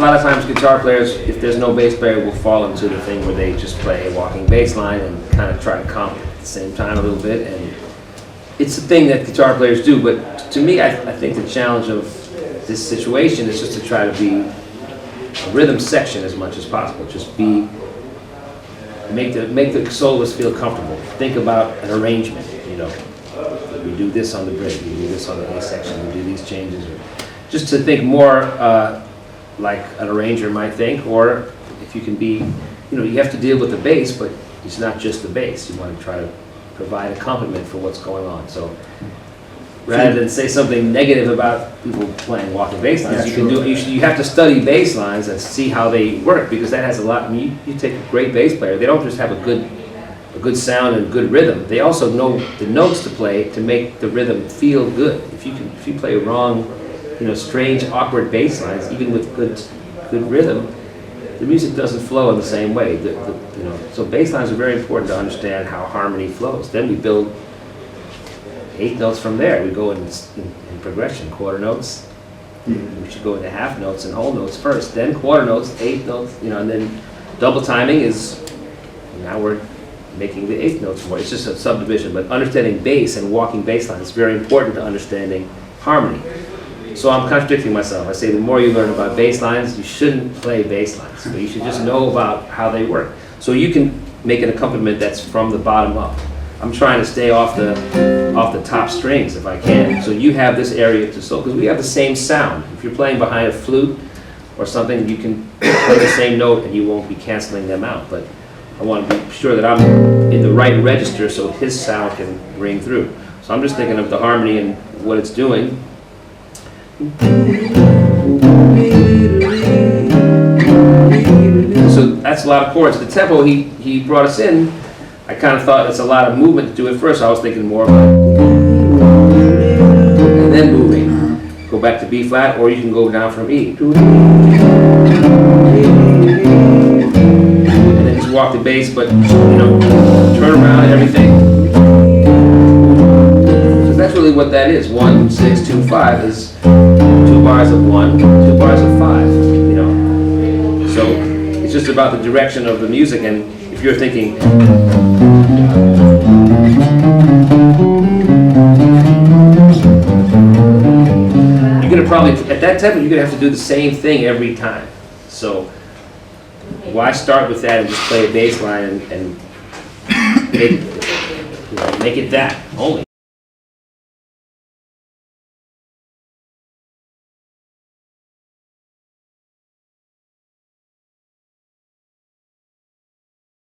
lot of times guitar players, if there's no bass player, will fall into the thing where they just play a walking bass line and kind of try to comp at the same time a little bit. And it's a thing that guitar players do, but to me, I think the challenge of this situation is just to try to be a rhythm section as much as possible. Just make the soloist feel comfortable. Think about an arrangement, you know. We do this on the bridge, we do this on the A section, we do these changes. Just to think more like an arranger might think, or if you can be, you know, you have to deal with the bass, but it's not just the bass. You want to try to provide a complement for what's going on. So rather than say something negative about people playing walking bass lines, you have to study bass lines and see how they work, because that has a lot. I mean, you take a great bass player, they don't just have a good sound and good rhythm. They also know the notes to play to make the rhythm feel good. If you play wrong, you know, strange, awkward bass lines, even with good rhythm, the music doesn't flow in the same way. You know, so bass lines are very important to understand how harmony flows. Then we build 8 notes from there. We go in progression, quarter notes. We should go into half notes and whole notes first, then quarter notes, 8 notes, you know, and then double timing is, now we're making the 8th notes more. It's just a subdivision, but understanding bass and walking bass lines is very important to understanding harmony. So I'm contradicting myself. I say the more you learn about bass lines, you shouldn't play bass lines, but you should just know about how they work. So you can make an accompaniment that's from the bottom up. I'm trying to stay off the top strings if I can. So you have this area to solo, because we have the same sound. If you're playing behind a flute or something, you can play the same note and you won't be canceling them out. But I want to be sure that I'm in the right register so his sound can ring through. So I'm just thinking of the harmony and what it's doing. So that's a lot of chords. The tempo he brought us in, I kind of thought it's a lot of movement to do it first. I was thinking more about and then moving. Go back to B flat, or you can go down from E. And then just walk the bass, but you know, turn around and everything. So that's really what that is. 1, 6, 2, 5 is 2 bars of 1, 2 bars of 5. You know, so it's just about the direction of the music. And if you're thinking, you're gonna probably at that tempo you're gonna have to do the same thing every time. So why start with that and just play a bass line and make it that only?